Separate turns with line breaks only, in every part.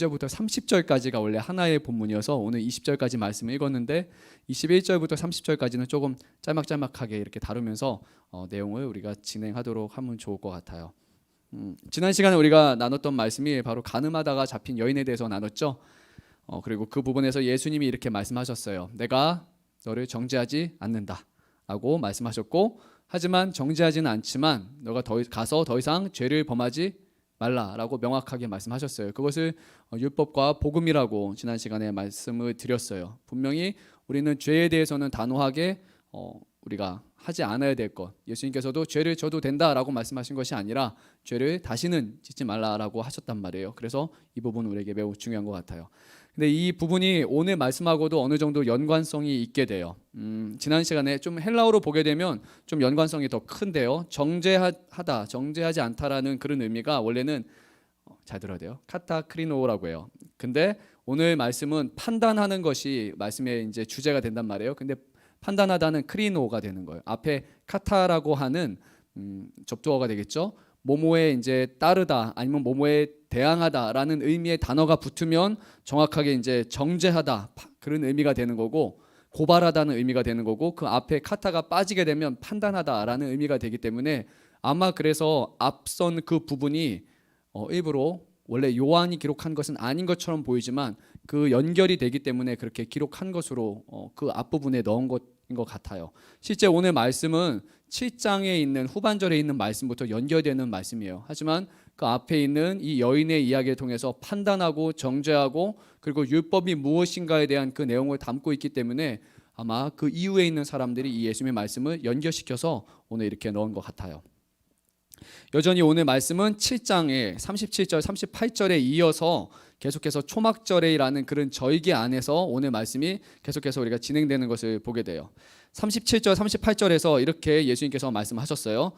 20절부터 30절까지가 원래 하나의 본문이어서 오늘 20절까지 말씀을 읽었는데 21절부터 30절까지는 조금 짤막짤막하게 이렇게 다루면서 내용을 우리가 진행하도록 하면 좋을 것 같아요. 지난 시간에 우리가 나눴던 말씀이 바로 가늠하다가 잡힌 여인에 대해서 나눴죠. 그리고 그 부분에서 예수님이 이렇게 말씀하셨어요. 내가 너를 정죄하지 않는다 라고 말씀하셨고, 하지만 정죄하지는 않지만 너가 가서 더 이상 죄를 범하지 말라라고 명확하게 말씀하셨어요. 그것을 율법과 복음이라고 지난 시간에 말씀을 드렸어요. 분명히 우리는 죄에 대해서는 단호하게 우리가 하지 않아야 될 것, 예수님께서도 죄를 져도 된다라고 말씀하신 것이 아니라 죄를 다시는 짓지 말라라고 하셨단 말이에요. 그래서 이 부분은 우리에게 매우 중요한 것 같아요. 근데 이 부분이 오늘 말씀하고도 어느 정도 연관성이 있게 돼요. 지난 시간에 좀 헬라어로 보게 되면 좀 연관성이 더 큰데요. 정죄하다, 정죄하지 않다라는 그런 의미가 원래는 잘 들어야 돼요. 카타크리노라고 해요. 근데 오늘 말씀은 판단하는 것이 말씀의 이제 주제가 된단 말이에요. 근데 판단하다는 크리노가 되는 거예요. 앞에 카타라고 하는 접두어가 되겠죠. 뭐뭐에 이제 따르다 아니면 뭐뭐에 대항하다라는 의미의 단어가 붙으면 정확하게 이제 정죄하다 그런 의미가 되는 거고, 고발하다는 의미가 되는 거고, 그 앞에 카타가 빠지게 되면 판단하다라는 의미가 되기 때문에 아마 그래서 앞선 그 부분이 일부러 원래 요한이 기록한 것은 아닌 것처럼 보이지만 그 연결이 되기 때문에 그렇게 기록한 것으로 그 앞부분에 넣은 것인 것 같아요. 실제 오늘 말씀은 7장에 있는 후반절에 있는 말씀부터 연결되는 말씀이에요. 하지만 그 앞에 있는 이 여인의 이야기를 통해서 판단하고 정죄하고 그리고 율법이 무엇인가에 대한 그 내용을 담고 있기 때문에 아마 그 이후에 있는 사람들이 이 예수님의 말씀을 연결시켜서 오늘 이렇게 넣은 것 같아요. 여전히 오늘 말씀은 7장에 37절 38절에 이어서 계속해서 초막절에라는 그런 절기 안에서 오늘 말씀이 계속해서 우리가 진행되는 것을 보게 돼요. 37절 38절에서 이렇게 예수님께서 말씀하셨어요.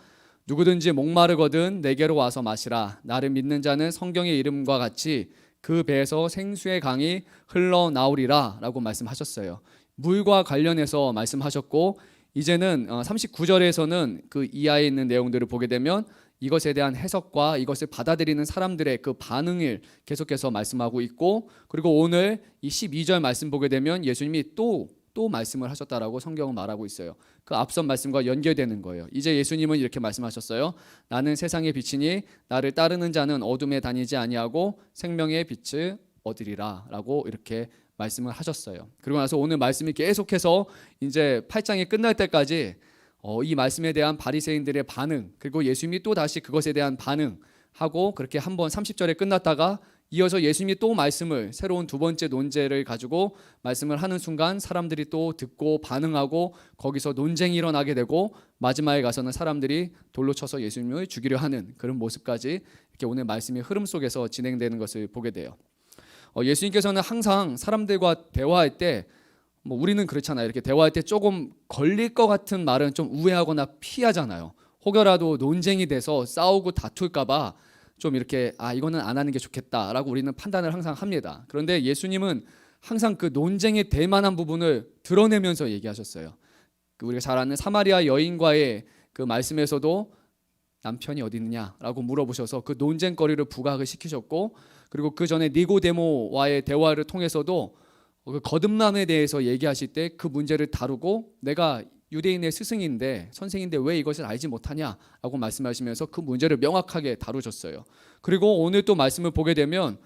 누구든지 목마르거든 내게로 와서 마시라. 나를 믿는 자는 성경의 이름과 같이 그 배에서 생수의 강이 흘러나오리라 라고 말씀하셨어요. 물과 관련해서 말씀하셨고, 이제는 39절에서는 그 이하에 있는 내용들을 보게 되면 이것에 대한 해석과 이것을 받아들이는 사람들의 그 반응을 계속해서 말씀하고 있고, 그리고 오늘 이 12절 말씀 보게 되면 예수님이 또 말씀을 하셨다라고 성경은 말하고 있어요. 그 앞선 말씀과 연결되는 거예요. 이제 예수님은 이렇게 말씀하셨어요. 나는 세상의 빛이니 나를 따르는 자는 어둠에 다니지 아니하고 생명의 빛을 얻으리라 라고 이렇게 말씀을 하셨어요. 그리고 나서 오늘 말씀이 계속해서 이제 8장이 끝날 때까지 이 말씀에 대한 바리새인들의 반응, 그리고 예수님이 또 다시 그것에 대한 반응하고, 그렇게 한번 30절에 끝났다가 이어서 예수님이 또 말씀을 새로운 두 번째 논제를 가지고 말씀을 하는 순간 사람들이 또 듣고 반응하고 거기서 논쟁이 일어나게 되고, 마지막에 가서는 사람들이 돌로 쳐서 예수님을 죽이려 하는 그런 모습까지 이렇게 오늘 말씀의 흐름 속에서 진행되는 것을 보게 돼요. 예수님께서는 항상 사람들과 대화할 때 우리는 그렇잖아요. 이렇게 대화할 때 조금 걸릴 것 같은 말은 좀 우회하거나 피하잖아요. 혹여라도 논쟁이 돼서 싸우고 다툴까 봐 좀 이렇게 이거는 안 하는 게 좋겠다라고 우리는 판단을 항상 합니다. 그런데 예수님은 항상 그 논쟁이 될 만한 부분을 드러내면서 얘기하셨어요. 우리가 잘 아는 사마리아 여인과의 그 말씀에서도 남편이 어디 있느냐라고 물어보셔서 그 논쟁거리를 부각을 시키셨고, 그리고 그 전에 니고데모와의 대화를 통해서도 그 거듭남에 대해서 얘기하실 때 그 문제를 다루고, 내가 유대인의 스승인데 선생인데 왜 이것을 알지 못하냐라고 말씀하시면서 그 문제를 명확하게 다루셨어요. 그리고 오늘 또 말씀을 보게 되면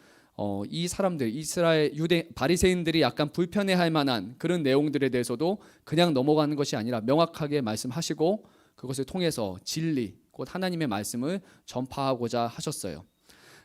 이 사람들, 이스라엘 유대 바리새인들이 약간 불편해할 만한 그런 내용들에 대해서도 그냥 넘어가는 것이 아니라 명확하게 말씀하시고 그것을 통해서 진리, 곧 하나님의 말씀을 전파하고자 하셨어요.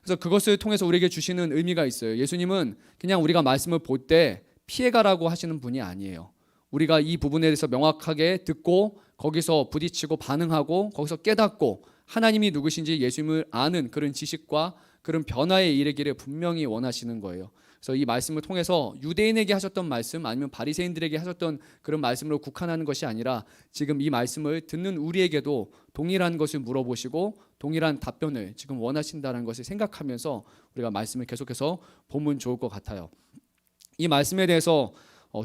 그래서 그것을 통해서 우리에게 주시는 의미가 있어요. 예수님은 그냥 우리가 말씀을 볼 때 피해가라고 하시는 분이 아니에요. 우리가 이 부분에 대해서 명확하게 듣고 거기서 부딪히고 반응하고 거기서 깨닫고 하나님이 누구신지 예수님을 아는 그런 지식과 그런 변화에 이르기를 분명히 원하시는 거예요. 그래서 이 말씀을 통해서 유대인에게 하셨던 말씀 아니면 바리새인들에게 하셨던 그런 말씀으로 국한하는 것이 아니라 지금 이 말씀을 듣는 우리에게도 동일한 것을 물어보시고 동일한 답변을 지금 원하신다는 것을 생각하면서 우리가 말씀을 계속해서 보면 좋을 것 같아요. 이 말씀에 대해서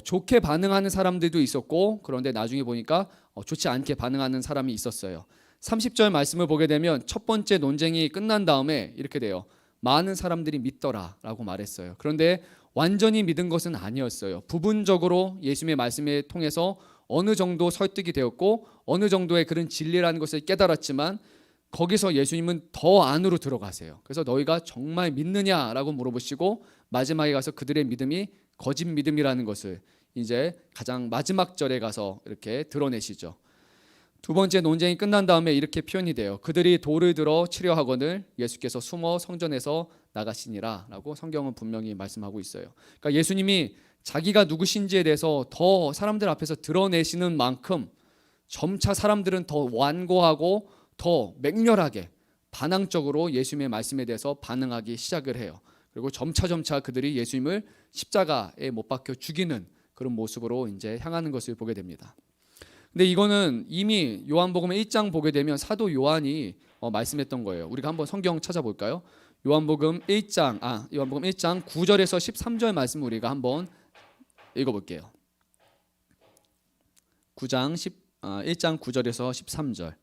좋게 반응하는 사람들도 있었고, 그런데 나중에 보니까 좋지 않게 반응하는 사람이 있었어요. 30절 말씀을 보게 되면 첫 번째 논쟁이 끝난 다음에 이렇게 돼요. 많은 사람들이 믿더라라고 말했어요. 그런데 완전히 믿은 것은 아니었어요. 부분적으로 예수님의 말씀을 통해서 어느 정도 설득이 되었고 어느 정도의 그런 진리라는 것을 깨달았지만 거기서 예수님은 더 안으로 들어가세요. 그래서 너희가 정말 믿느냐라고 물어보시고 마지막에 가서 그들의 믿음이 거짓 믿음이라는 것을 이제 가장 마지막 절에 가서 이렇게 드러내시죠. 두 번째 논쟁이 끝난 다음에 이렇게 표현이 돼요. 그들이 돌을 들어 치려 하거늘 예수께서 숨어 성전에서 나가시니라 라고 성경은 분명히 말씀하고 있어요. 그러니까 예수님이 자기가 누구신지에 대해서 더 사람들 앞에서 드러내시는 만큼 점차 사람들은 더 완고하고 더 맹렬하게 반항적으로 예수님의 말씀에 대해서 반응하기 시작을 해요. 그리고 점차 그들이 예수님을 십자가에 못 박혀 죽이는 그런 모습으로 이제 향하는 것을 보게 됩니다. 근데 이거는 이미 요한복음 1장 보게 되면 사도 요한이 말씀했던 거예요. 우리가 한번 성경 찾아볼까요? 요한복음 1장 9절에서 13절 말씀 우리가 한번 읽어볼게요. 1장 9절에서 13절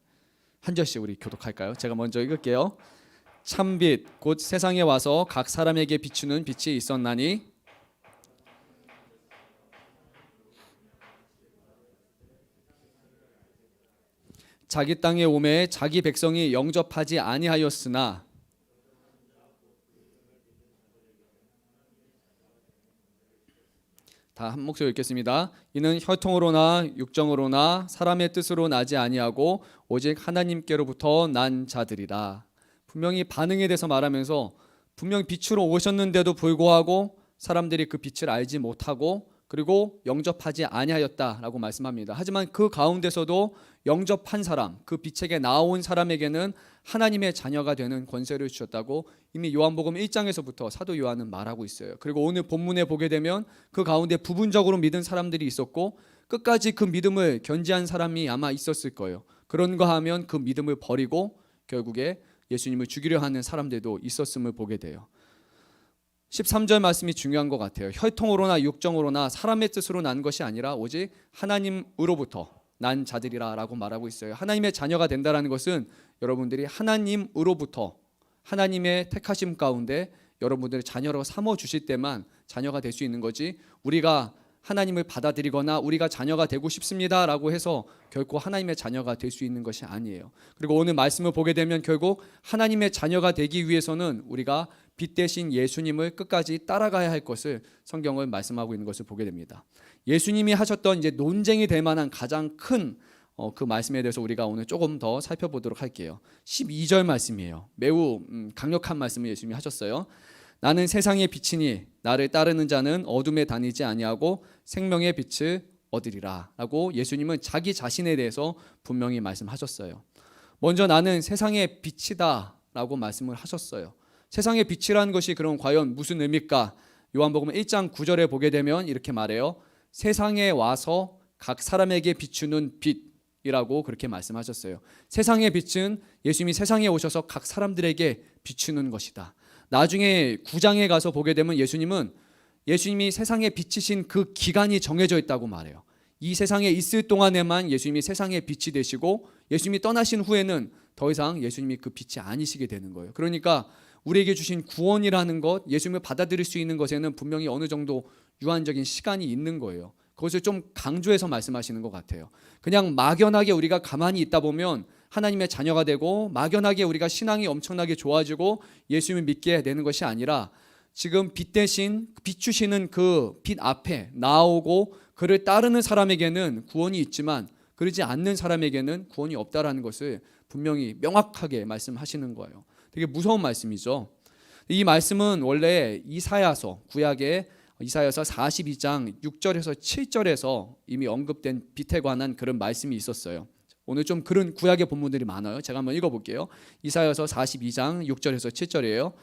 한 절씩 우리 교독할까요? 제가 먼저 읽을게요. 참빛 곧 세상에 와서 각 사람에게 비추는 빛이 있었나니 자기 땅에 오매 자기 백성이 영접하지 아니하였으나 다 한 목소리 읽겠습니다. 이는 혈통으로나 육정으로나 사람의 뜻으로 나지 아니하고 오직 하나님께로부터 난 자들이라. 분명히 반응에 대해서 말하면서 분명히 빛으로 오셨는데도 불구하고 사람들이 그 빛을 알지 못하고 그리고 영접하지 아니하였다라고 말씀합니다. 하지만 그 가운데서도 영접한 사람, 그 빛에게 나온 사람에게는 하나님의 자녀가 되는 권세를 주셨다고 이미 요한복음 1장에서부터 사도 요한은 말하고 있어요. 그리고 오늘 본문에 보게 되면 그 가운데 부분적으로 믿은 사람들이 있었고 끝까지 그 믿음을 견지한 사람이 아마 있었을 거예요. 그런가 하면 그 믿음을 버리고 결국에 예수님을 죽이려 하는 사람들도 있었음을 보게 돼요. 13절 말씀이 중요한 것 같아요. 혈통으로나 육정으로나 사람의 뜻으로 난 것이 아니라 오직 하나님으로부터 난 자들이라 라고 말하고 있어요. 하나님의 자녀가 된다는 것은 여러분들이 하나님으로부터 하나님의 택하심 가운데 여러분들을 자녀로 삼아주실 때만 자녀가 될 수 있는 거지, 우리가 하나님을 받아들이거나 우리가 자녀가 되고 싶습니다 라고 해서 결코 하나님의 자녀가 될 수 있는 것이 아니에요. 그리고 오늘 말씀을 보게 되면 결국 하나님의 자녀가 되기 위해서는 우리가 빛 대신 예수님을 끝까지 따라가야 할 것을 성경은 말씀하고 있는 것을 보게 됩니다. 예수님이 하셨던 이제 논쟁이 될 만한 가장 큰 그 말씀에 대해서 우리가 오늘 조금 더 살펴보도록 할게요. 12절 말씀이에요. 매우 강력한 말씀을 예수님이 하셨어요. 나는 세상의 빛이니 나를 따르는 자는 어둠에 다니지 아니하고 생명의 빛을 얻으리라 라고 예수님은 자기 자신에 대해서 분명히 말씀하셨어요. 먼저 나는 세상의 빛이다 라고 말씀을 하셨어요. 세상의 빛이라는 것이 그럼 과연 무슨 의미일까? 요한복음 1장 9절에 보게 되면 이렇게 말해요. 세상에 와서 각 사람에게 비추는 빛이라고 그렇게 말씀하셨어요. 세상의 빛은 예수님이 세상에 오셔서 각 사람들에게 비추는 것이다. 나중에 9장에 가서 보게 되면 예수님이 세상에 비치신 그 기간이 정해져 있다고 말해요. 이 세상에 있을 동안에만 예수님이 세상의 빛이 되시고 예수님이 떠나신 후에는 더 이상 예수님이 그 빛이 아니시게 되는 거예요. 그러니까 우리에게 주신 구원이라는 것, 예수님을 받아들일 수 있는 것에는 분명히 어느 정도 유한적인 시간이 있는 거예요. 그것을 좀 강조해서 말씀하시는 것 같아요. 그냥 막연하게 우리가 가만히 있다 보면 하나님의 자녀가 되고 막연하게 우리가 신앙이 엄청나게 좋아지고 예수님을 믿게 되는 것이 아니라 지금 빛 대신 비추시는 그 빛 앞에 나오고 그를 따르는 사람에게는 구원이 있지만 그러지 않는 사람에게는 구원이 없다라는 것을 분명히 명확하게 말씀하시는 거예요. 되게 무서운 말씀이죠. 이 말씀은 원래 이사야서, 구약의 이사야서 42장 6절에서 7절에서 이미 언급된 빛에 관한 그런 말씀이 있었어요. 오늘 좀 그런 구약의 본문들이 많아요. 제가 한번 읽어볼게요. 이사야서 42장 6절에서 7절이에요.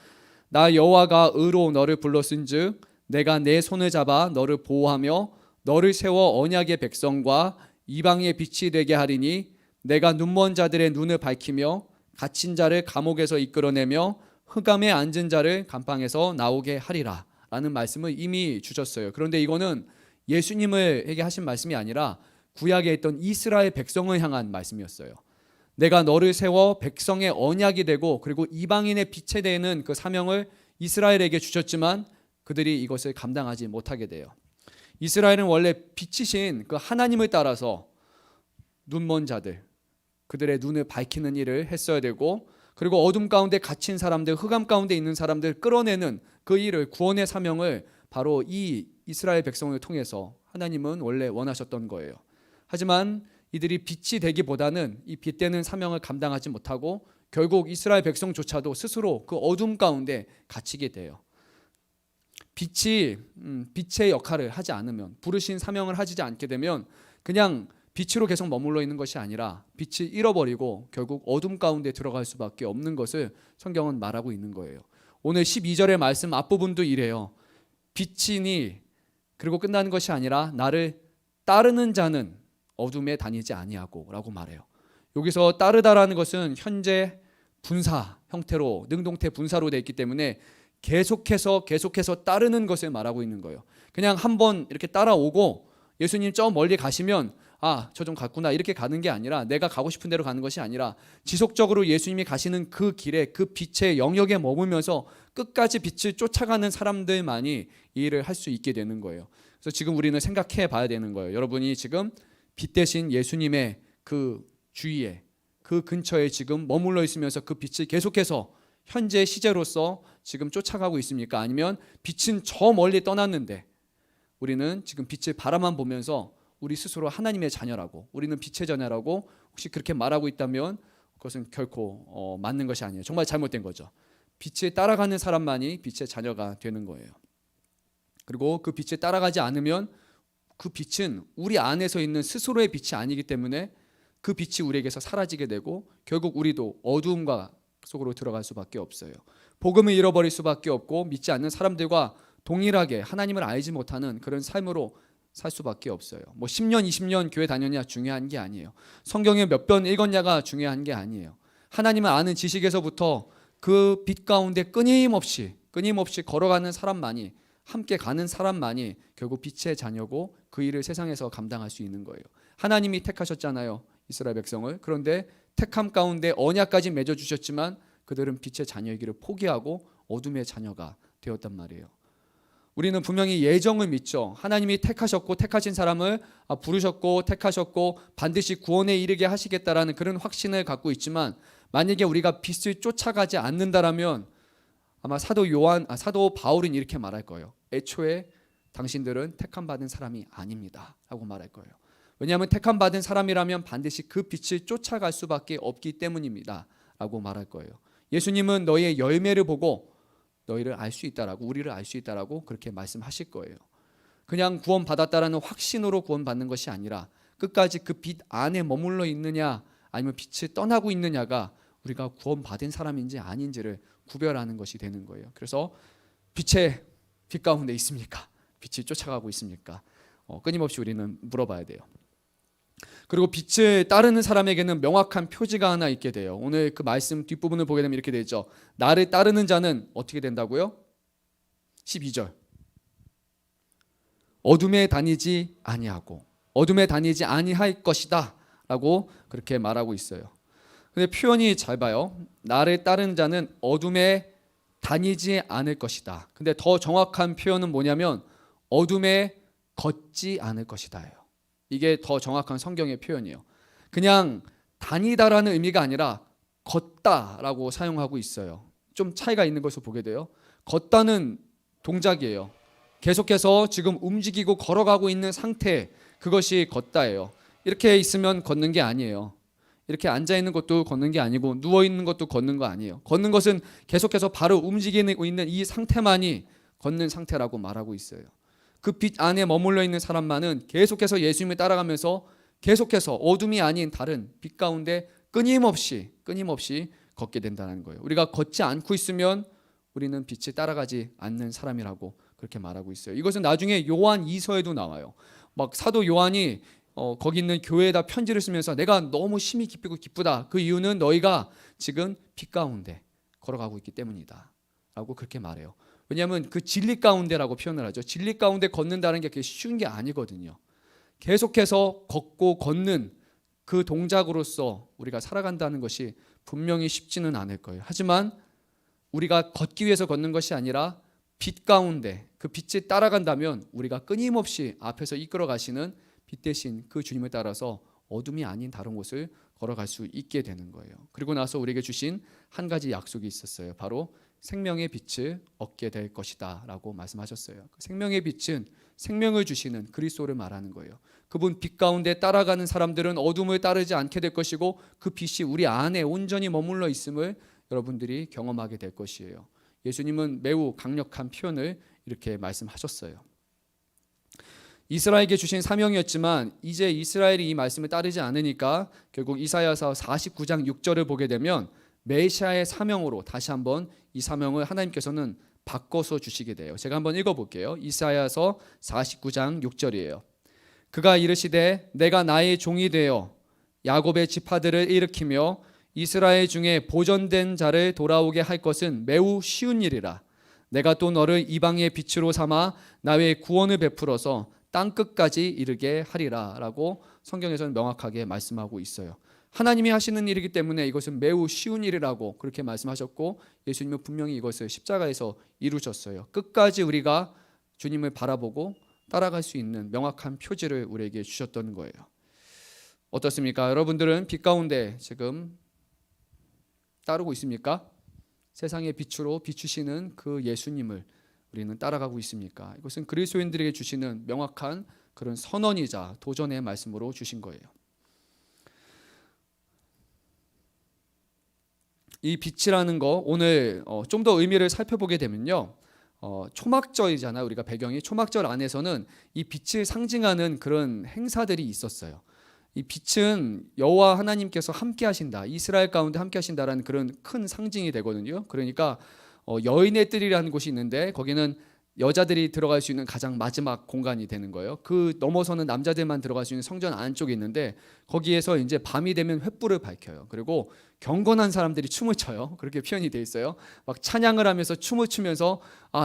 나 여호와가 의로 너를 불렀은즉 내가 내 손을 잡아 너를 보호하며 너를 세워 언약의 백성과 이방의 빛이 되게 하리니 내가 눈먼 자들의 눈을 밝히며 갇힌 자를 감옥에서 이끌어내며 흑암에 앉은 자를 감방에서 나오게 하리라 라는 말씀을 이미 주셨어요. 그런데 이거는 예수님에게 하신 말씀이 아니라 구약에 있던 이스라엘 백성을 향한 말씀이었어요. 내가 너를 세워 백성의 언약이 되고 그리고 이방인의 빛에 대는 그 사명을 이스라엘에게 주셨지만 그들이 이것을 감당하지 못하게 돼요. 이스라엘은 원래 빛이신 그 하나님을 따라서 눈먼 자들, 그들의 눈을 밝히는 일을 했어야 되고, 그리고 어둠 가운데 갇힌 사람들, 흑암 가운데 있는 사람들 끌어내는 그 일을, 구원의 사명을 바로 이 이스라엘 백성을 통해서 하나님은 원래 원하셨던 거예요. 하지만 이들이 빛이 되기보다는 이 빛되는 사명을 감당하지 못하고 결국 이스라엘 백성조차도 스스로 그 어둠 가운데 갇히게 돼요. 빛이 빛의 역할을 하지 않으면, 부르신 사명을 하지 않게 되면 그냥 빛으로 계속 머물러 있는 것이 아니라 빛을 잃어버리고 결국 어둠 가운데 들어갈 수밖에 없는 것을 성경은 말하고 있는 거예요. 오늘 12절의 말씀 앞부분도 이래요. 빛이니, 그리고 끝나는 것이 아니라 나를 따르는 자는 어둠에 다니지 아니하고 라고 말해요. 여기서 따르다라는 것은 현재 분사 형태로, 능동태 분사로 되어 있기 때문에 계속해서 따르는 것을 말하고 있는 거예요. 그냥 한번 이렇게 따라오고 예수님 저 멀리 가시면 저 좀 갔구나 이렇게 가는 게 아니라, 내가 가고 싶은 대로 가는 것이 아니라 지속적으로 예수님이 가시는 그 길에, 그 빛의 영역에 머물면서 끝까지 빛을 쫓아가는 사람들만이 이 일을 할 수 있게 되는 거예요. 그래서 지금 우리는 생각해 봐야 되는 거예요. 여러분이 지금 빛 대신 예수님의 그 주위에, 그 근처에 지금 머물러 있으면서 그 빛을 계속해서 현재 시제로서 지금 쫓아가고 있습니까? 아니면 빛은 저 멀리 떠났는데 우리는 지금 빛의 바라만 보면서 우리 스스로 하나님의 자녀라고, 우리는 빛의 자녀라고 혹시 그렇게 말하고 있다면 그것은 결코 맞는 것이 아니에요. 정말 잘못된 거죠. 빛에 따라가는 사람만이 빛의 자녀가 되는 거예요. 그리고 그 빛에 따라가지 않으면 그 빛은 우리 안에서 있는 스스로의 빛이 아니기 때문에 그 빛이 우리에게서 사라지게 되고 결국 우리도 어두움과 속으로 들어갈 수밖에 없어요. 복음을 잃어버릴 수밖에 없고 믿지 않는 사람들과 동일하게 하나님을 알지 못하는 그런 삶으로 살 수밖에 없어요. 10년, 20년 교회 다녔냐 중요한 게 아니에요. 성경에 몇 번 읽었냐가 중요한 게 아니에요. 하나님을 아는 지식에서부터 그 빛 가운데 끊임없이 걸어가는 사람만이, 함께 가는 사람만이 결국 빛의 자녀고 그 일을 세상에서 감당할 수 있는 거예요. 하나님이 택하셨잖아요, 이스라엘 백성을. 그런데 택함 가운데 언약까지 맺어주셨지만 그들은 빛의 자녀이기를 포기하고 어둠의 자녀가 되었단 말이에요. 우리는 분명히 예정을 믿죠. 하나님이 택하셨고 택하신 사람을 부르셨고 택하셨고 반드시 구원에 이르게 하시겠다라는 그런 확신을 갖고 있지만, 만약에 우리가 빛을 쫓아가지 않는다라면 아마 사도 바울은 이렇게 말할 거예요. 애초에 당신들은 택함 받은 사람이 아닙니다 라고 말할 거예요. 왜냐하면 택함 받은 사람이라면 반드시 그 빛을 쫓아갈 수밖에 없기 때문입니다 라고 말할 거예요. 예수님은 너희의 열매를 보고 너희를 알 수 있다라고, 우리를 알 수 있다라고 그렇게 말씀하실 거예요. 그냥 구원받았다라는 확신으로 구원받는 것이 아니라 끝까지 그 빛 안에 머물러 있느냐 아니면 빛을 떠나고 있느냐가 우리가 구원받은 사람인지 아닌지를 구별하는 것이 되는 거예요. 그래서 빛 가운데 있습니까? 빛이 쫓아가고 있습니까? 끊임없이 우리는 물어봐야 돼요. 그리고 빛을 따르는 사람에게는 명확한 표지가 하나 있게 돼요. 오늘 그 말씀 뒷부분을 보게 되면 이렇게 되죠. 나를 따르는 자는 어떻게 된다고요? 12절. 어둠에 다니지 아니하고 어둠에 다니지 아니할 것이다 라고 그렇게 말하고 있어요. 근데 표현이 잘 봐요. 나를 따르는 자는 어둠에 다니지 않을 것이다. 근데 더 정확한 표현은 뭐냐면 어둠에 걷지 않을 것이다예요. 이게 더 정확한 성경의 표현이에요. 그냥 다니다라는 의미가 아니라 걷다라고 사용하고 있어요. 좀 차이가 있는 것을 보게 돼요. 걷다는 동작이에요. 계속해서 지금 움직이고 걸어가고 있는 상태, 그것이 걷다예요. 이렇게 있으면 걷는 게 아니에요. 이렇게 앉아 있는 것도 걷는 게 아니고 누워 있는 것도 걷는 거 아니에요. 걷는 것은 계속해서 바로 움직이고 있는 이 상태만이 걷는 상태라고 말하고 있어요. 그 빛 안에 머물러 있는 사람만은 계속해서 예수님을 따라가면서 계속해서 어둠이 아닌 다른 빛 가운데 끊임없이 걷게 된다는 거예요. 우리가 걷지 않고 있으면 우리는 빛에 따라가지 않는 사람이라고 그렇게 말하고 있어요. 이것은 나중에 요한 2서에도 나와요. 막 사도 요한이 거기 있는 교회에다 편지를 쓰면서 내가 너무 심히 기쁘고 기쁘다. 그 이유는 너희가 지금 빛 가운데 걸어가고 있기 때문이다 라고 그렇게 말해요. 왜냐하면 그 진리 가운데라고 표현을 하죠. 진리 가운데 걷는다는 게 그게 쉬운 게 아니거든요. 계속해서 걷고 걷는 그 동작으로서 우리가 살아간다는 것이 분명히 쉽지는 않을 거예요. 하지만 우리가 걷기 위해서 걷는 것이 아니라 빛 가운데 그 빛에 따라간다면 우리가 끊임없이 앞에서 이끌어 가시는 빛 대신 그 주님을 따라서 어둠이 아닌 다른 곳을 걸어갈 수 있게 되는 거예요. 그리고 나서 우리에게 주신 한 가지 약속이 있었어요. 바로 생명의 빛을 얻게 될 것이다 라고 말씀하셨어요. 생명의 빛은 생명을 주시는 그리스도를 말하는 거예요. 그분 빛 가운데 따라가는 사람들은 어둠을 따르지 않게 될 것이고 그 빛이 우리 안에 온전히 머물러 있음을 여러분들이 경험하게 될 것이에요. 예수님은 매우 강력한 표현을 이렇게 말씀하셨어요. 이스라엘에게 주신 사명이었지만 이제 이스라엘이 이 말씀을 따르지 않으니까 결국 이사야서 49장 6절을 보게 되면 메시아의 사명으로 다시 한번 이 사명을 하나님께서는 바꿔서 주시게 돼요. 제가 한번 읽어볼게요. 이사야서 49장 6절이에요. 그가 이르시되 내가 나의 종이 되어 야곱의 지파들을 일으키며 이스라엘 중에 보존된 자를 돌아오게 할 것은 매우 쉬운 일이라. 내가 또 너를 이방의 빛으로 삼아 나의 구원을 베풀어서 땅끝까지 이르게 하리라 라고 성경에서는 명확하게 말씀하고 있어요. 하나님이 하시는 일이기 때문에 이것은 매우 쉬운 일이라고 그렇게 말씀하셨고 예수님은 분명히 이것을 십자가에서 이루셨어요. 끝까지 우리가 주님을 바라보고 따라갈 수 있는 명확한 표지를 우리에게 주셨던 거예요. 어떻습니까? 여러분들은 빛 가운데 지금 따르고 있습니까? 세상의 빛으로 비추시는 그 예수님을 우리는 따라가고 있습니까? 이것은 그리스도인들에게 주시는 명확한 그런 선언이자 도전의 말씀으로 주신 거예요. 이 빛이라는 거 오늘 좀 더 의미를 살펴보게 되면요. 초막절이잖아요. 우리가 배경이 초막절 안에서는 이 빛을 상징하는 그런 행사들이 있었어요. 이 빛은 여호와 하나님께서 함께 하신다, 이스라엘 가운데 함께 하신다라는 그런 큰 상징이 되거든요. 그러니까 여인의 뜰이라는 곳이 있는데 거기는 여자들이 들어갈 수 있는 가장 마지막 공간이 되는 거예요. 그 넘어서는 남자들만 들어갈 수 있는 성전 안쪽에 있는데 거기에서 이제 밤이 되면 횃불을 밝혀요. 그리고 경건한 사람들이 춤을 춰요. 그렇게 표현이 돼 있어요. 막 찬양을 하면서 춤을 추면서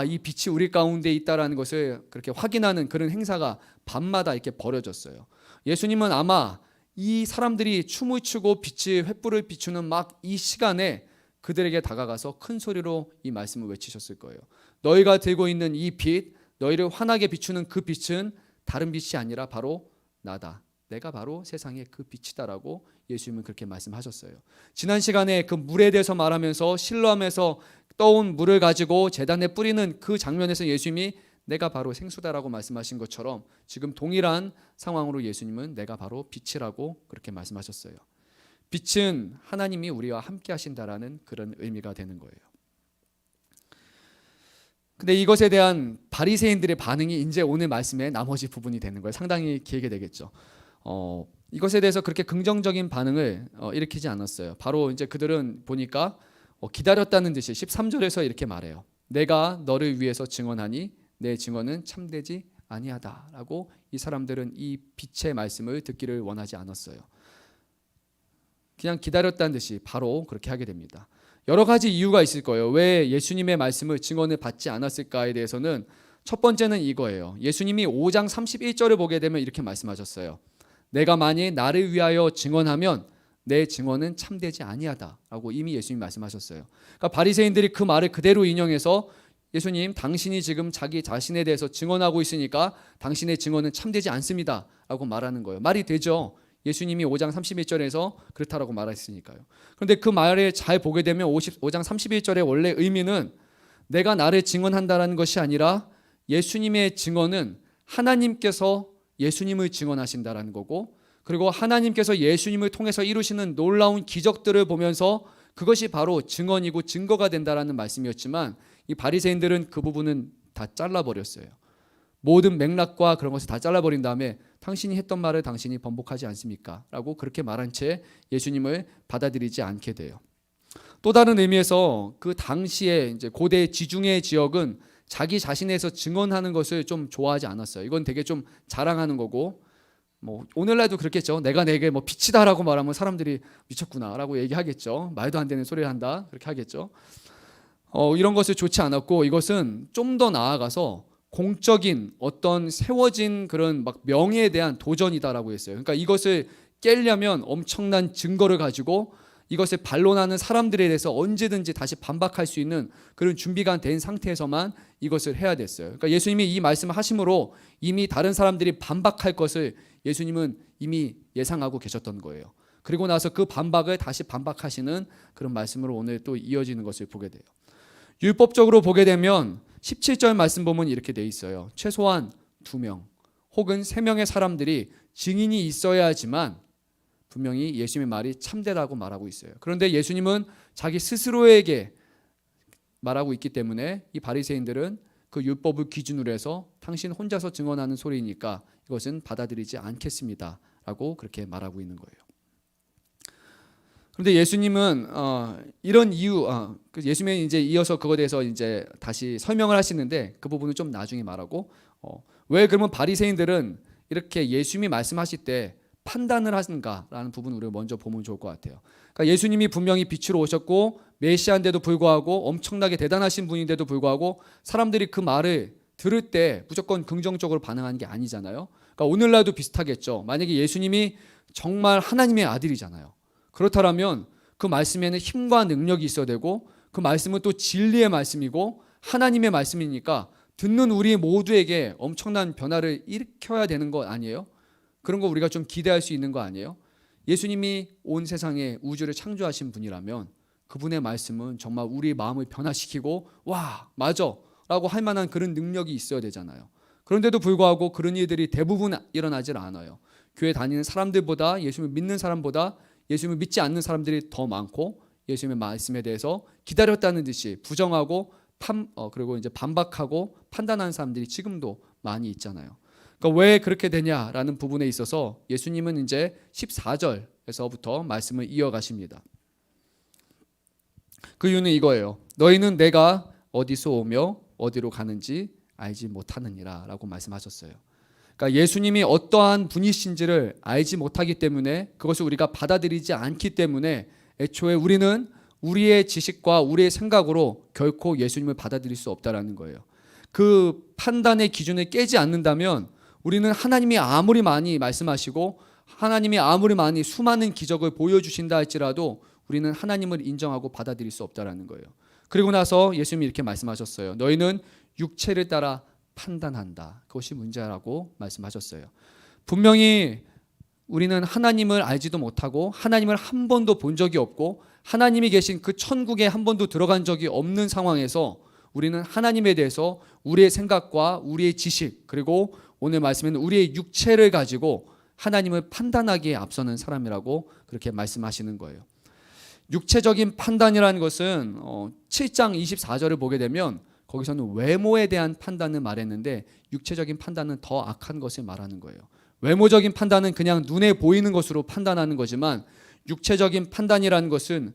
이 빛이 우리 가운데 있다라는 것을 그렇게 확인하는 그런 행사가 밤마다 이렇게 벌어졌어요. 예수님은 아마 이 사람들이 춤을 추고 빛을 횃불을 비추는 막 이 시간에 그들에게 다가가서 큰 소리로 이 말씀을 외치셨을 거예요. 너희가 들고 있는 이 빛, 너희를 환하게 비추는 그 빛은 다른 빛이 아니라 바로 나다. 내가 바로 세상의 그 빛이다라고 예수님은 그렇게 말씀하셨어요. 지난 시간에 그 물에 대해서 말하면서 실로암에서 떠온 물을 가지고 제단에 뿌리는 그 장면에서 예수님이 내가 바로 생수다라고 말씀하신 것처럼 지금 동일한 상황으로 예수님은 내가 바로 빛이라고 그렇게 말씀하셨어요. 빛은 하나님이 우리와 함께 하신다라는 그런 의미가 되는 거예요. 근데 이것에 대한 바리새인들의 반응이 이제 오늘 말씀의 나머지 부분이 되는 거예요. 상당히 길게 되겠죠. 이것에 대해서 그렇게 긍정적인 반응을 일으키지 않았어요. 바로 이제 그들은 보니까 기다렸다는 듯이 13절에서 이렇게 말해요. 내가 너를 위해서 증언하니 내 증언은 참되지 아니하다라고 이 사람들은 이 빛의 말씀을 듣기를 원하지 않았어요. 그냥 기다렸다는 듯이 바로 그렇게 하게 됩니다. 여러 가지 이유가 있을 거예요. 왜 예수님의 말씀을 증언을 받지 않았을까에 대해서는 첫 번째는 이거예요. 예수님이 5장 31절을 보게 되면 이렇게 말씀하셨어요. 내가 만일 나를 위하여 증언하면 내 증언은 참되지 아니하다라고 이미 예수님이 말씀하셨어요. 그러니까 바리새인들이 그 말을 그대로 인용해서 예수님, 당신이 지금 자기 자신에 대해서 증언하고 있으니까 당신의 증언은 참되지 않습니다 라고 말하는 거예요. 말이 되죠. 예수님이 5장 31절에서 그렇다라고 말했으니까요. 그런데 그 말을 잘 보게 되면 5장 31절의 원래 의미는 내가 나를 증언한다라는 것이 아니라 예수님의 증언은 하나님께서 예수님을 증언하신다라는 거고, 그리고 하나님께서 예수님을 통해서 이루시는 놀라운 기적들을 보면서 그것이 바로 증언이고 증거가 된다라는 말씀이었지만 이 바리새인들은 그 부분은 다 잘라버렸어요. 모든 맥락과 그런 것을 다 잘라버린 다음에 당신이 했던 말을 당신이 번복하지 않습니까? 라고 그렇게 말한 채 예수님을 받아들이지 않게 돼요. 또 다른 의미에서 그 당시에 이제 고대 지중해 지역은 자기 자신에서 증언하는 것을 좀 좋아하지 않았어요. 이건 되게 좀 자랑하는 거고, 뭐 오늘날도 그렇겠죠. 내가 내게 뭐 빛이다라고 말하면 사람들이 미쳤구나라고 얘기하겠죠. 말도 안 되는 소리를 한다 그렇게 하겠죠. 이런 것을 좋지 않았고, 이것은 좀 더 나아가서 공적인 어떤 세워진 그런 막 명예에 대한 도전이다라고 했어요. 그러니까 이것을 깨려면 엄청난 증거를 가지고 이것을 반론하는 사람들에 대해서 언제든지 다시 반박할 수 있는 그런 준비가 된 상태에서만 이것을 해야 됐어요. 그러니까 예수님이 이 말씀을 하심으로 이미 다른 사람들이 반박할 것을 예수님은 이미 예상하고 계셨던 거예요. 그리고 나서 그 반박을 다시 반박하시는 그런 말씀으로 오늘 또 이어지는 것을 보게 돼요. 율법적으로 보게 되면 17절 말씀 보면 이렇게 돼 있어요. 최소한 2명 혹은 3명의 사람들이 증인이 있어야 하지만 분명히 예수님의 말이 참되다고 말하고 있어요. 그런데 예수님은 자기 스스로에게 말하고 있기 때문에 이 바리새인들은 그 율법을 기준으로 해서 당신 혼자서 증언하는 소리니까 이것은 받아들이지 않겠습니다 라고 그렇게 말하고 있는 거예요. 그런데 예수님은 이런 이유, 예수님이 이제 이어서 그거에 대해서 이제 다시 설명을 하시는데 그 부분은 좀 나중에 말하고, 왜 그러면 바리새인들은 이렇게 예수님이 말씀하실 때 판단을 하는가라는 부분을 우리가 먼저 보면 좋을 것 같아요. 그러니까 예수님이 분명히 빛으로 오셨고 메시아인데도 불구하고 엄청나게 대단하신 분인데도 불구하고 사람들이 그 말을 들을 때 무조건 긍정적으로 반응하는 게 아니잖아요. 그러니까 오늘날도 비슷하겠죠. 만약에 예수님이 정말 하나님의 아들이잖아요. 그렇다면 그 말씀에는 힘과 능력이 있어야 되고 그 말씀은 또 진리의 말씀이고 하나님의 말씀이니까 듣는 우리 모두에게 엄청난 변화를 일으켜야 되는 거 아니에요? 그런 거 우리가 좀 기대할 수 있는 거 아니에요? 예수님이 온 세상에 우주를 창조하신 분이라면 그분의 말씀은 정말 우리 마음을 변화시키고 와 맞아 라고 할 만한 그런 능력이 있어야 되잖아요. 그런데도 불구하고 그런 일들이 대부분 일어나질 않아요. 교회 다니는 사람들보다 예수님을 믿는 사람보다 예수님을 믿지 않는 사람들이 더 많고 예수님의 말씀에 대해서 기다렸다는 듯이 부정하고 그리고 이제 반박하고 판단하는 사람들이 지금도 많이 있잖아요. 그러니까 왜 그렇게 되냐라는 부분에 있어서 예수님은 이제 14절에서부터 말씀을 이어가십니다. 그 이유는 이거예요. 너희는 내가 어디서 오며 어디로 가는지 알지 못하느니라 라고 말씀하셨어요. 그러니까 예수님이 어떠한 분이신지를 알지 못하기 때문에 그것을 우리가 받아들이지 않기 때문에 애초에 우리는 우리의 지식과 우리의 생각으로 결코 예수님을 받아들일 수 없다라는 거예요. 그 판단의 기준을 깨지 않는다면 우리는 하나님이 아무리 많이 말씀하시고 하나님이 아무리 많이 수많은 기적을 보여주신다 할지라도 우리는 하나님을 인정하고 받아들일 수 없다라는 거예요. 그리고 나서 예수님이 이렇게 말씀하셨어요. 너희는 육체를 따라 판단한다. 그것이 문제라고 말씀하셨어요. 분명히 우리는 하나님을 알지도 못하고 하나님을 한 번도 본 적이 없고 하나님이 계신 그 천국에 한 번도 들어간 적이 없는 상황에서 우리는 하나님에 대해서 우리의 생각과 우리의 지식 그리고 오늘 말씀에는 우리의 육체를 가지고 하나님을 판단하기에 앞서는 사람이라고 그렇게 말씀하시는 거예요. 육체적인 판단이라는 것은 7장 24절을 보게 되면 거기서는 외모에 대한 판단을 말했는데 육체적인 판단은 더 악한 것을 말하는 거예요. 외모적인 판단은 그냥 눈에 보이는 것으로 판단하는 거지만 육체적인 판단이라는 것은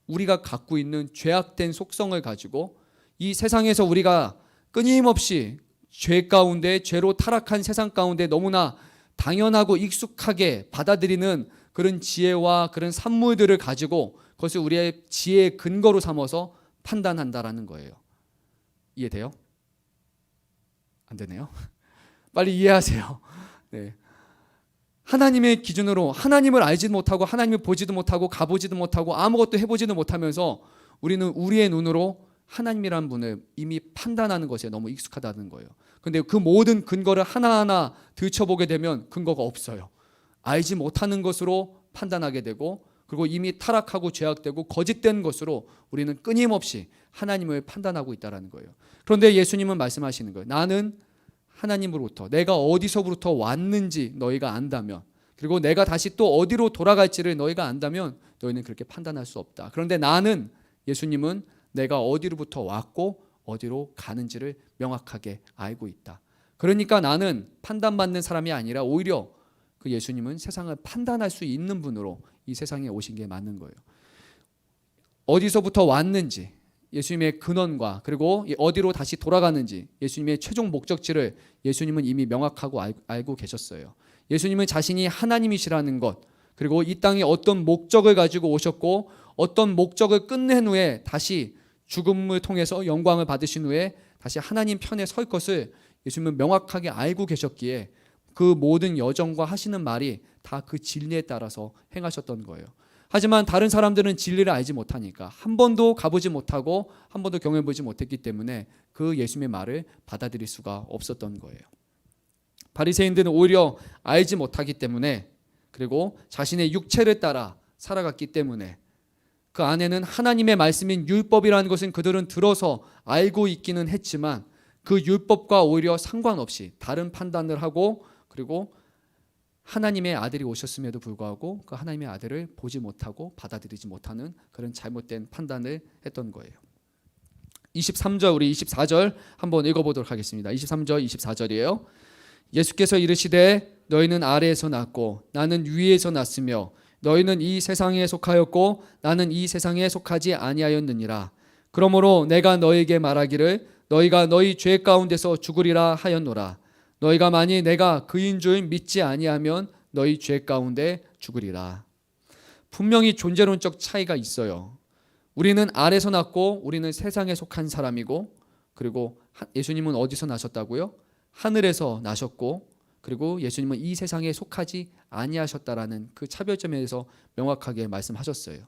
우리가 갖고 있는 죄악된 속성을 가지고 이 세상에서 우리가 끊임없이 죄 가운데 죄로 타락한 세상 가운데 너무나 당연하고 익숙하게 받아들이는 그런 지혜와 그런 산물들을 가지고 그것을 우리의 지혜의 근거로 삼아서 판단한다라는 거예요. 이해돼요? 안 되네요. 빨리 이해하세요. 네. 하나님의 기준으로 하나님을 알지도 못하고 하나님을 보지도 못하고 가보지도 못하고 아무것도 해보지도 못하면서 우리는 우리의 눈으로 하나님이라는 분을 이미 판단하는 것에 너무 익숙하다는 거예요. 근데 그 모든 근거를 하나하나 들춰보게 되면 근거가 없어요. 알지 못하는 것으로 판단하게 되고 그리고 이미 타락하고 죄악되고 거짓된 것으로 우리는 끊임없이 하나님을 판단하고 있다는 거예요. 그런데 예수님은 말씀하시는 거예요. 나는 하나님으로부터 내가 어디서부터 왔는지 너희가 안다면 그리고 내가 다시 또 어디로 돌아갈지를 너희가 안다면 너희는 그렇게 판단할 수 없다. 그런데 나는 예수님은 내가 어디로부터 왔고 어디로 가는지를 명확하게 알고 있다. 그러니까 나는 판단받는 사람이 아니라 오히려 그 예수님은 세상을 판단할 수 있는 분으로 이 세상에 오신 게 맞는 거예요. 어디서부터 왔는지 예수님의 근원과 그리고 어디로 다시 돌아가는지 예수님의 최종 목적지를 예수님은 이미 명확하고 알고 계셨어요. 예수님은 자신이 하나님이시라는 것 그리고 이 땅에 어떤 목적을 가지고 오셨고 어떤 목적을 끝낸 후에 다시 죽음을 통해서 영광을 받으신 후에 다시 하나님 편에 설 것을 예수님은 명확하게 알고 계셨기에 그 모든 여정과 하시는 말이 다 그 진리에 따라서 행하셨던 거예요. 하지만 다른 사람들은 진리를 알지 못하니까 한 번도 가보지 못하고 한 번도 경험해보지 못했기 때문에 그 예수님의 말을 받아들일 수가 없었던 거예요. 바리새인들은 오히려 알지 못하기 때문에, 그리고 자신의 육체를 따라 살아갔기 때문에, 그 안에는 하나님의 말씀인 율법이라는 것은 그들은 들어서 알고 있기는 했지만 그 율법과 오히려 상관없이 다른 판단을 하고, 그리고 하나님의 아들이 오셨음에도 불구하고 그 하나님의 아들을 보지 못하고 받아들이지 못하는 그런 잘못된 판단을 했던 거예요. 23절, 우리 24절 한번 읽어보도록 하겠습니다. 23절, 24절이에요. 예수께서 이르시되 너희는 아래에서 났고 나는 위에서 났으며 너희는 이 세상에 속하였고 나는 이 세상에 속하지 아니하였느니라. 그러므로 내가 너희에게 말하기를 너희가 너희 죄 가운데서 죽으리라 하였노라. 너희가 만일 내가 그인 줄 믿지 아니하면 너희 죄 가운데 죽으리라. 분명히 존재론적 차이가 있어요. 우리는 아래에서 났고 우리는 세상에 속한 사람이고, 그리고 예수님은 어디서 나셨다고요? 하늘에서 나셨고, 그리고 예수님은 이 세상에 속하지 아니하셨다라는 그 차별점에서 명확하게 말씀하셨어요.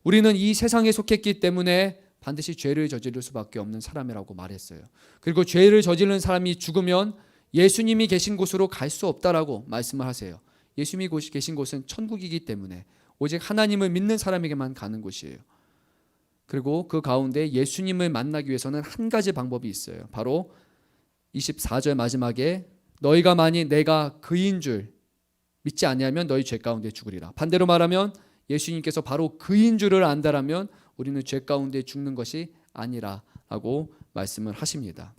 우리는 이 세상에 속했기 때문에 반드시 죄를 저지를 수밖에 없는 사람이라고 말했어요. 그리고 죄를 저지르는 사람이 죽으면 예수님이 계신 곳으로 갈 수 없다라고 말씀을 하세요. 예수님이 계신 곳은 천국이기 때문에 오직 하나님을 믿는 사람에게만 가는 곳이에요. 그리고 그 가운데 예수님을 만나기 위해서는 한 가지 방법이 있어요. 바로 24절 마지막에 너희가 만일 내가 그인 줄 믿지 아니하면 너희 죄 가운데 죽으리라. 반대로 말하면 예수님께서 바로 그인 줄을 안다라면 우리는 죄 가운데 죽는 것이 아니라라고 말씀을 하십니다.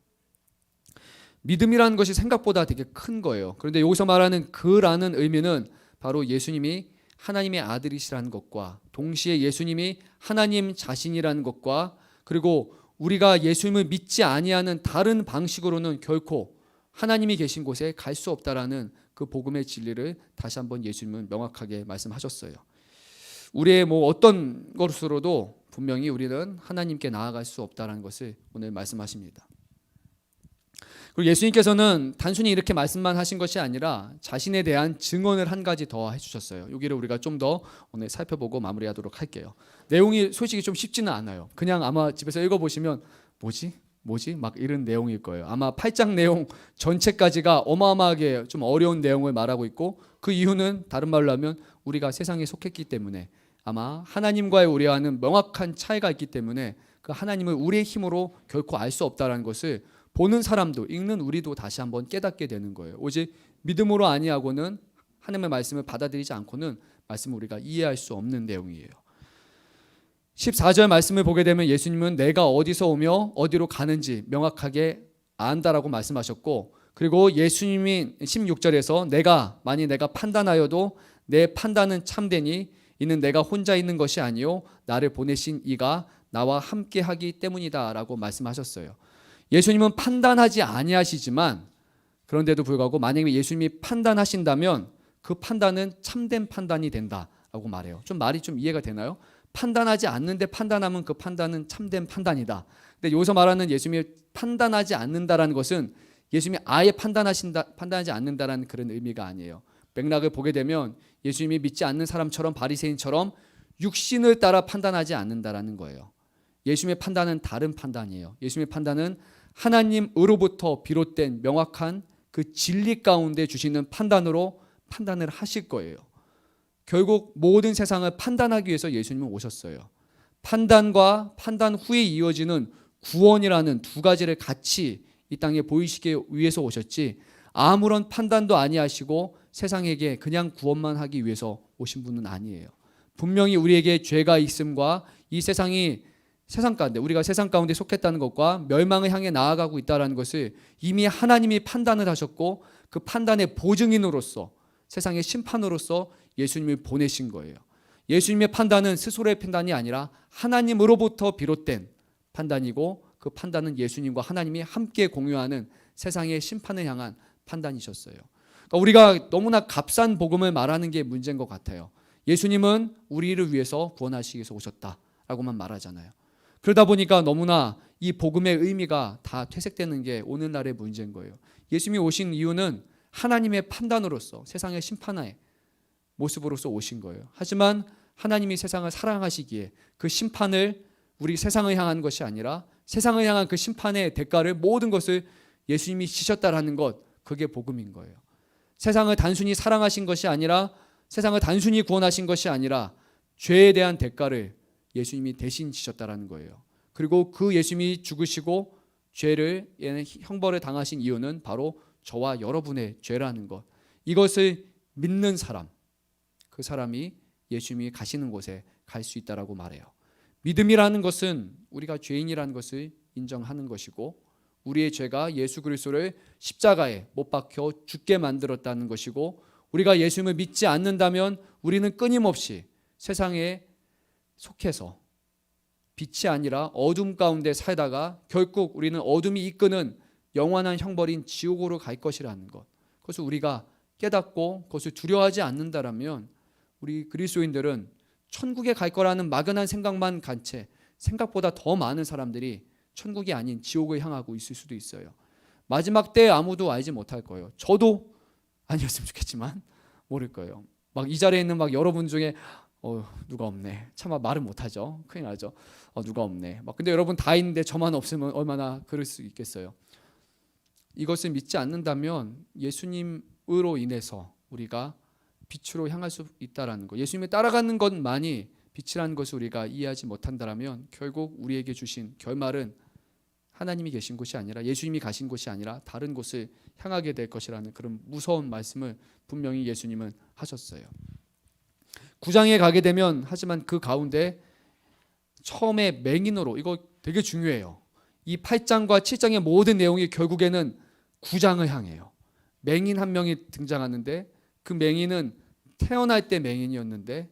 믿음이라는 것이 생각보다 되게 큰 거예요. 그런데 여기서 말하는 그라는 의미는 바로 예수님이 하나님의 아들이시라는 것과 동시에 예수님이 하나님 자신이라는 것과, 그리고 우리가 예수님을 믿지 아니하는 다른 방식으로는 결코 하나님이 계신 곳에 갈 수 없다라는 그 복음의 진리를 다시 한번 예수님은 명확하게 말씀하셨어요. 우리의 어떤 것으로도 분명히 우리는 하나님께 나아갈 수 없다라는 것을 오늘 말씀하십니다. 그리고 예수님께서는 단순히 이렇게 말씀만 하신 것이 아니라 자신에 대한 증언을 한 가지 더 해주셨어요. 여기를 우리가 좀 더 오늘 살펴보고 마무리하도록 할게요. 내용이 솔직히 좀 쉽지는 않아요. 그냥 아마 집에서 읽어보시면 뭐지? 막 이런 내용일 거예요. 아마 8장 내용 전체까지가 어마어마하게 좀 어려운 내용을 말하고 있고, 그 이유는 다른 말로 하면 우리가 세상에 속했기 때문에, 아마 하나님과의 우리와는 명확한 차이가 있기 때문에 그 하나님을 우리의 힘으로 결코 알 수 없다는 것을 보는 사람도, 읽는 우리도 다시 한번 깨닫게 되는 거예요. 오직 믿음으로 아니하고는, 하나님의 말씀을 받아들이지 않고는 말씀을 우리가 이해할 수 없는 내용이에요. 14절 말씀을 보게 되면 예수님은 내가 어디서 오며 어디로 가는지 명확하게 안다라고 말씀하셨고, 그리고 예수님이 16절에서 만일 내가 판단하여도 내 판단은 참되니 이는 내가 혼자 있는 것이 아니요 나를 보내신 이가 나와 함께 하기 때문이다 라고 말씀하셨어요. 예수님은 판단하지 아니하시지만, 그런데도 불구하고 만약에 예수님이 판단하신다면 그 판단은 참된 판단이 된다라고 말해요. 좀 말이 좀 이해가 되나요? 판단하지 않는데 판단하면 그 판단은 참된 판단이다. 근데 여기서 말하는 예수님이 판단하지 않는다라는 것은 예수님이 아예 판단하지 않는다라는 그런 의미가 아니에요. 맥락을 보게 되면 예수님이 믿지 않는 사람처럼, 바리새인처럼 육신을 따라 판단하지 않는다라는 거예요. 예수님의 판단은 다른 판단이에요. 예수님의 판단은 하나님으로부터 비롯된 명확한 그 진리 가운데 주시는 판단으로 판단을 하실 거예요. 결국 모든 세상을 판단하기 위해서 예수님은 오셨어요. 판단과 판단 후에 이어지는 구원이라는 두 가지를 같이 이 땅에 보이시기 위해서 오셨지, 아무런 판단도 아니하시고 세상에게 그냥 구원만 하기 위해서 오신 분은 아니에요. 분명히 우리에게 죄가 있음과 이 세상 가운데, 우리가 세상 가운데 속했다는 것과 멸망을 향해 나아가고 있다는 것을 이미 하나님이 판단을 하셨고, 그 판단의 보증인으로서, 세상의 심판으로서 예수님을 보내신 거예요. 예수님의 판단은 스스로의 판단이 아니라 하나님으로부터 비롯된 판단이고, 그 판단은 예수님과 하나님이 함께 공유하는 세상의 심판을 향한 판단이셨어요. 그러니까 우리가 너무나 값싼 복음을 말하는 게 문제인 것 같아요. 예수님은 우리를 위해서 구원하시기 위해서 오셨다라고만 말하잖아요. 그러다 보니까 너무나 이 복음의 의미가 다 퇴색되는 게 오늘날의 문제인 거예요. 예수님이 오신 이유는 하나님의 판단으로서 세상의 심판의 모습으로서 오신 거예요. 하지만 하나님이 세상을 사랑하시기에 그 심판을 우리 세상을 향한 것이 아니라 세상을 향한 그 심판의 대가를 모든 것을 예수님이 지셨다라는 것, 그게 복음인 거예요. 세상을 단순히 사랑하신 것이 아니라 세상을 단순히 구원하신 것이 아니라 죄에 대한 대가를 예수님이 대신 지셨다라는 거예요. 그리고 그 예수님이 죽으시고 죄를 형벌을 당하신 이유는 바로 저와 여러분의 죄라는 것. 이것을 믿는 사람, 그 사람이 예수님이 가시는 곳에 갈 수 있다라고 말해요. 믿음이라는 것은 우리가 죄인이라는 것을 인정하는 것이고 우리의 죄가 예수 그리스도를 십자가에 못 박혀 죽게 만들었다는 것이고 우리가 예수님을 믿지 않는다면 우리는 끊임없이 세상에 속해서 빛이 아니라 어둠 가운데 살다가 결국 우리는 어둠이 이끄는 영원한 형벌인 지옥으로 갈 것이라는 것. 그것을 우리가 깨닫고 그것을 두려워하지 않는다라면 우리 그리스도인들은 천국에 갈 거라는 막연한 생각만 간 채 생각보다 더 많은 사람들이 천국이 아닌 지옥을 향하고 있을 수도 있어요. 마지막 때에 아무도 알지 못할 거예요. 저도 아니었으면 좋겠지만 모를 거예요. 막 이 자리에 있는 막 여러분 중에 누가 없네. 차마 말을 못하죠. 큰일 나죠. 누가 없네. 막 근데 여러분 다 있는데 저만 없으면 얼마나 그럴 수 있겠어요. 이것을 믿지 않는다면 예수님으로 인해서 우리가 빛으로 향할 수 있다라는 것, 예수님을 따라가는 것만이 빛이라는 것을 우리가 이해하지 못한다면 결국 우리에게 주신 결말은 하나님이 계신 곳이 아니라 예수님이 가신 곳이 아니라 다른 곳을 향하게 될 것이라는 그런 무서운 말씀을 분명히 예수님은 하셨어요. 9장에 가게 되면 하지만 그 가운데 처음에 맹인으로, 이거 되게 중요해요. 이 8장과 7장의 모든 내용이 결국에는 9장을 향해요. 맹인 한 명이 등장하는데 그 맹인은 태어날 때 맹인이었는데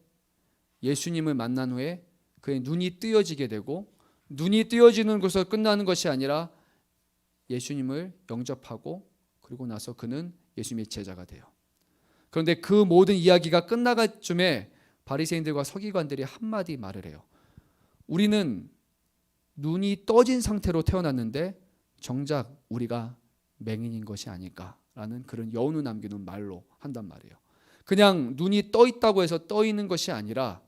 예수님을 만난 후에 그의 눈이 뜨여지게 되고 눈이 뜨여지는 것으로 끝나는 것이 아니라 예수님을 영접하고 그리고 나서 그는 예수님의 제자가 돼요. 그런데 그 모든 이야기가 끝나갈 쯤에 바리새인들과 서기관들이 한마디 말을 해요. 우리는 눈이 떠진 상태로 태어났는데 정작 우리가 맹인인 것이 아닐까라는 그런 여운을 남기는 말로 한단 말이에요. 그냥 눈이 떠 있다고 해서 떠 있는 것이 아니라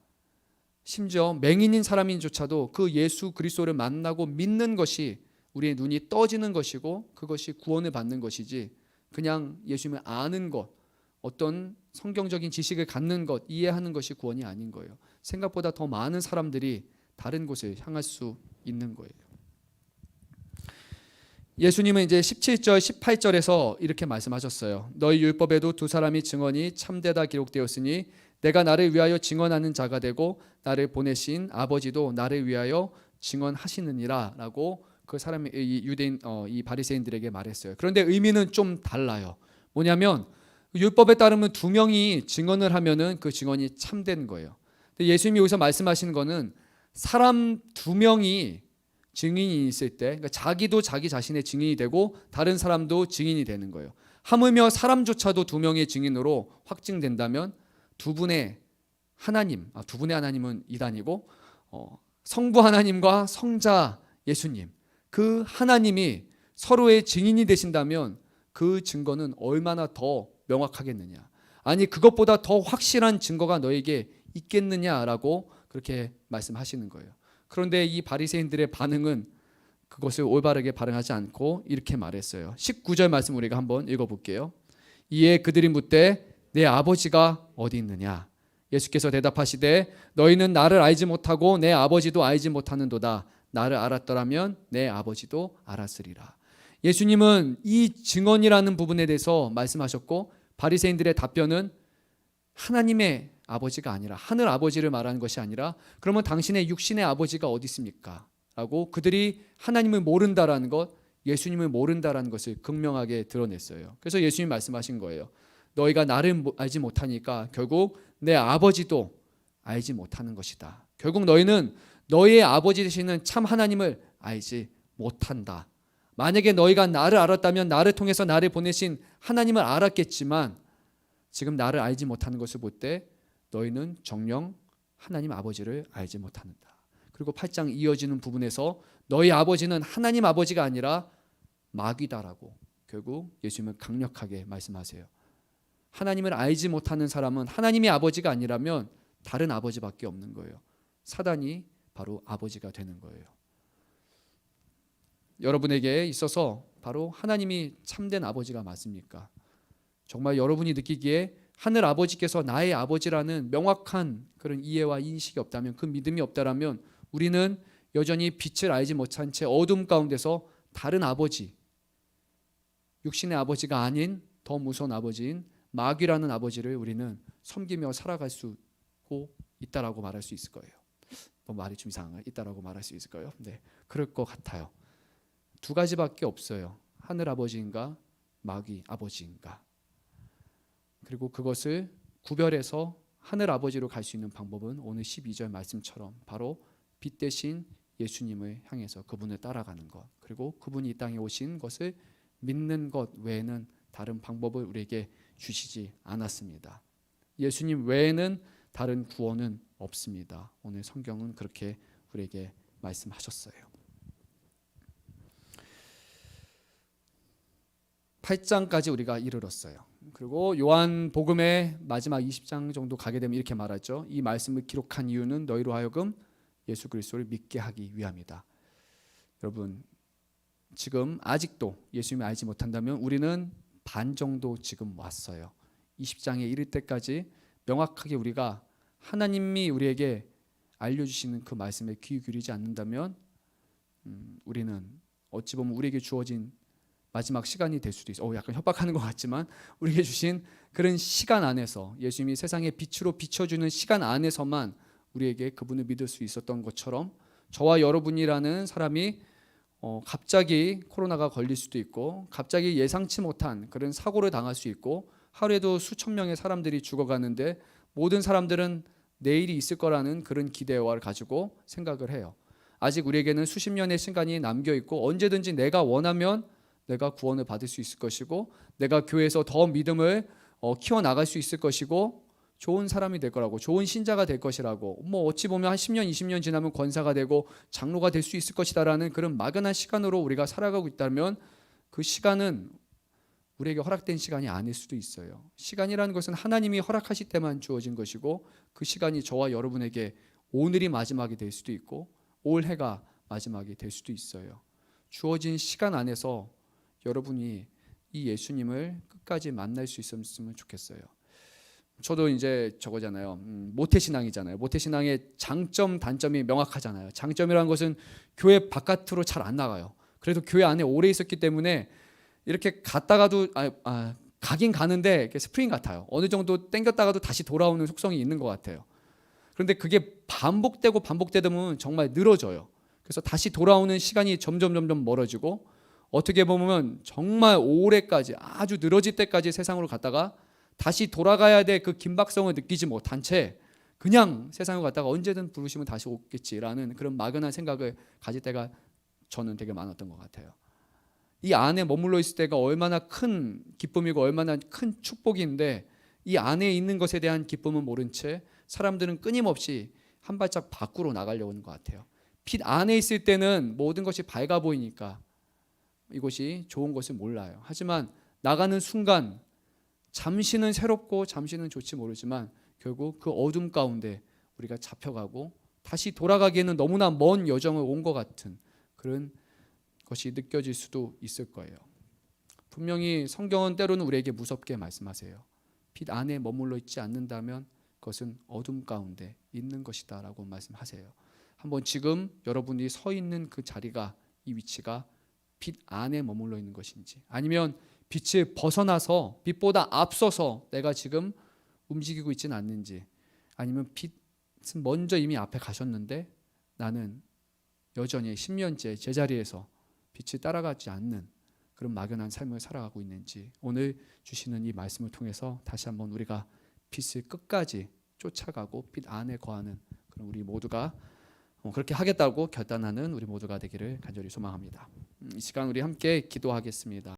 심지어 맹인인 사람인조차도 그 예수 그리스도를 만나고 믿는 것이 우리의 눈이 떠지는 것이고 그것이 구원을 받는 것이지 그냥 예수님을 아는 것, 어떤 성경적인 지식을 갖는 것, 이해하는 것이 구원이 아닌 거예요. 생각보다 더 많은 사람들이 다른 곳을 향할 수 있는 거예요. 예수님은 이제 17절, 18절에서 이렇게 말씀하셨어요. 너희 율법에도 두 사람이 증언이 참되다 기록되었으니 내가 나를 위하여 증언하는 자가 되고 나를 보내신 아버지도 나를 위하여 증언하시느니라 라고 그 사람이 이 유대인 이 바리새인들에게 말했어요. 그런데 의미는 좀 달라요. 뭐냐면 율법에 따르면 두 명이 증언을 하면은 그 증언이 참된 거예요. 근데 예수님이 여기서 말씀하시는 거는 사람 두 명이 증인이 있을 때, 그러니까 자기도 자기 자신의 증인이 되고 다른 사람도 증인이 되는 거예요. 하물며 사람조차도 두 명의 증인으로 확증된다면 두 분의 하나님은 이단이고 성부 하나님과 성자 예수님, 그 하나님이 서로의 증인이 되신다면 그 증거는 얼마나 더 명확하겠느냐. 아니 그것보다 더 확실한 증거가 너에게 있겠느냐라고 그렇게 말씀하시는 거예요. 그런데 이 바리새인들의 반응은 그것을 올바르게 반응하지 않고 이렇게 말했어요. 19절 말씀 우리가 한번 읽어볼게요. 이에 그들이 묻되 내 아버지가 어디 있느냐. 예수께서 대답하시되 너희는 나를 알지 못하고 내 아버지도 알지 못하는도다. 나를 알았더라면 내 아버지도 알았으리라. 예수님은 이 증언이라는 부분에 대해서 말씀하셨고 바리새인들의 답변은 하나님의 아버지가 아니라 하늘 아버지를 말하는 것이 아니라 그러면 당신의 육신의 아버지가 어디 있습니까? 라고 그들이 하나님을 모른다라는 것, 예수님을 모른다라는 것을 극명하게 드러냈어요. 그래서 예수님 말씀하신 거예요. 너희가 나를 알지 못하니까 결국 내 아버지도 알지 못하는 것이다. 결국 너희는 너희의 아버지 되시는 참 하나님을 알지 못한다. 만약에 너희가 나를 알았다면 나를 통해서 나를 보내신 하나님을 알았겠지만 지금 나를 알지 못하는 것을 볼 때 너희는 정녕 하나님 아버지를 알지 못한다. 그리고 8장 이어지는 부분에서 너희 아버지는 하나님 아버지가 아니라 마귀다라고 결국 예수님은 강력하게 말씀하세요. 하나님을 알지 못하는 사람은 하나님이 아버지가 아니라면 다른 아버지밖에 없는 거예요. 사단이 바로 아버지가 되는 거예요. 여러분에게 있어서 바로 하나님이 참된 아버지가 맞습니까? 정말 여러분이 느끼기에 하늘 아버지께서 나의 아버지라는 명확한 그런 이해와 인식이 없다면, 그 믿음이 없다라면 우리는 여전히 빛을 알지 못한 채 어둠 가운데서 다른 아버지, 육신의 아버지가 아닌 더 무서운 아버지인 마귀라는 아버지를 우리는 섬기며 살아갈 수 있다라고 말할 수 있을 거예요. 말이 좀 이상한가요? 있다라고 말할 수 있을까요? 네, 그럴 것 같아요. 두 가지밖에 없어요. 하늘 아버지인가 마귀 아버지인가. 그리고 그것을 구별해서 하늘 아버지로 갈 수 있는 방법은 오늘 12절 말씀처럼 바로 빛 대신 예수님을 향해서 그분을 따라가는 것, 그리고 그분이 이 땅에 오신 것을 믿는 것 외에는 다른 방법을 우리에게 주시지 않았습니다. 예수님 외에는 다른 구원은 없습니다. 오늘 성경은 그렇게 우리에게 말씀하셨어요. 8장까지 우리가 이르렀어요. 그리고 요한복음의 마지막 20장 정도 가게 되면 이렇게 말하죠. 이 말씀을 기록한 이유는 너희로 하여금 예수 그리스도를 믿게 하기 위함이다. 여러분, 지금 아직도 예수님을 알지 못한다면 우리는 반 정도 지금 왔어요. 20장에 이를 때까지 명확하게 우리가 하나님이 우리에게 알려주시는 그 말씀에 귀 기울이지 않는다면 우리는 어찌 보면 우리에게 주어진 마지막 시간이 될 수도 있어요. 약간 협박하는 것 같지만 우리에게 주신 그런 시간 안에서, 예수님이 세상의 빛으로 비춰주는 시간 안에서만 우리에게 그분을 믿을 수 있었던 것처럼 저와 여러분이라는 사람이 갑자기 코로나가 걸릴 수도 있고 갑자기 예상치 못한 그런 사고를 당할 수 있고 하루에도 수천 명의 사람들이 죽어가는데 모든 사람들은 내일이 있을 거라는 그런 기대를 가지고 생각을 해요. 아직 우리에게는 수십 년의 시간이 남겨 있고 언제든지 내가 원하면 내가 구원을 받을 수 있을 것이고 내가 교회에서 더 믿음을 키워나갈 수 있을 것이고 좋은 사람이 될 거라고, 좋은 신자가 될 것이라고, 어찌 보면 한 10년 20년 지나면 권사가 되고 장로가 될 수 있을 것이다라는 그런 막연한 시간으로 우리가 살아가고 있다면 그 시간은 우리에게 허락된 시간이 아닐 수도 있어요. 시간이라는 것은 하나님이 허락하실 때만 주어진 것이고 그 시간이 저와 여러분에게 오늘이 마지막이 될 수도 있고 올해가 마지막이 될 수도 있어요. 주어진 시간 안에서 여러분이 이 예수님을 끝까지 만날 수 있었으면 좋겠어요. 저도 이제 저거잖아요. 모태신앙이잖아요. 모태신앙의 장점, 단점이 명확하잖아요. 장점이라는 것은 교회 바깥으로 잘 안 나가요. 그래도 교회 안에 오래 있었기 때문에 이렇게 갔다가도 가긴 가는데 스프링 같아요. 어느 정도 땡겼다가도 다시 돌아오는 속성이 있는 것 같아요. 그런데 그게 반복되고 반복되다 보면 정말 늘어져요. 그래서 다시 돌아오는 시간이 점점 멀어지고 어떻게 보면 정말 오래까지, 아주 늘어질 때까지 세상으로 갔다가 다시 돌아가야 될 그 긴박성을 느끼지 못한 채 그냥 세상으로 갔다가 언제든 부르시면 다시 오겠지라는 그런 막연한 생각을 가질 때가 저는 되게 많았던 것 같아요. 이 안에 머물러 있을 때가 얼마나 큰 기쁨이고 얼마나 큰 축복인데 이 안에 있는 것에 대한 기쁨은 모른 채 사람들은 끊임없이 한 발짝 밖으로 나가려고 하는 것 같아요. 빛 안에 있을 때는 모든 것이 밝아 보이니까 이것이 좋은 것을 몰라요. 하지만 나가는 순간 잠시는 새롭고 잠시는 좋지 모르지만 결국 그 어둠 가운데 우리가 잡혀가고 다시 돌아가기에는 너무나 먼 여정을 온 것 같은 그런 것이 느껴질 수도 있을 거예요. 분명히 성경은 때로는 우리에게 무섭게 말씀하세요. 빛 안에 머물러 있지 않는다면 그것은 어둠 가운데 있는 것이다 라고 말씀하세요. 한번 지금 여러분이 서 있는 그 자리가, 이 위치가 빛 안에 머물러 있는 것인지, 아니면 빛을 벗어나서 빛보다 앞서서 내가 지금 움직이고 있지는 않는지, 아니면 빛은 먼저 이미 앞에 가셨는데 나는 여전히 10년째 제자리에서 빛을 따라가지 않는 그런 막연한 삶을 살아가고 있는지, 오늘 주시는 이 말씀을 통해서 다시 한번 우리가 빛을 끝까지 쫓아가고 빛 안에 거하는 그런 우리 모두가 그렇게 하겠다고 결단하는 우리 모두가 되기를 간절히 소망합니다. 이 시간 우리 함께 기도하겠습니다.